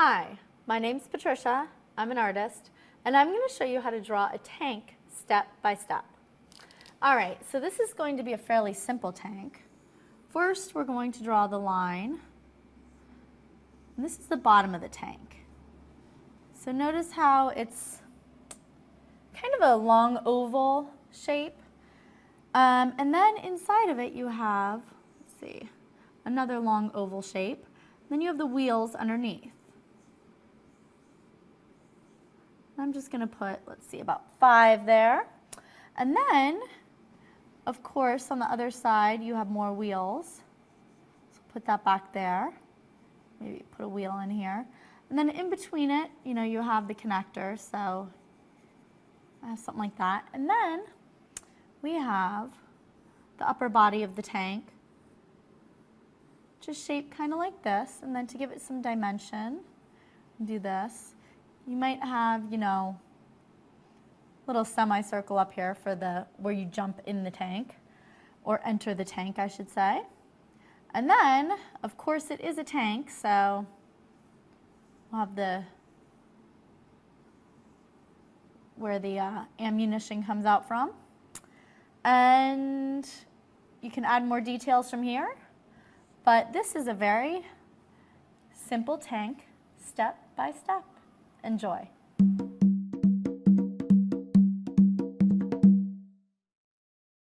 Hi, my name's Patricia. I'm an artist, and I'm going to show you how to draw a tank step by step. All right, so this is going to be a fairly simple tank. First, we're going to draw the line, and this is the bottom of the tank. So notice how it's kind of a long oval shape, and then inside of it you have, let's see, another long oval shape. Then you have the wheels underneath. I'm just going to put, let's see, about 5 there. And then, of course, on the other side, you have more wheels. So put that back there. Maybe put a wheel in here. And then in between it, you have the connector. So I have something like that. And then we have the upper body of the tank, just shaped kind of like this. And then to give it some dimension, do this. You might have, little semicircle up here for where you jump in the tank, or enter the tank, I should say. And then, of course, it is a tank, so we'll have where the ammunition comes out from. And you can add more details from here, but this is a very simple tank, step by step. Enjoy.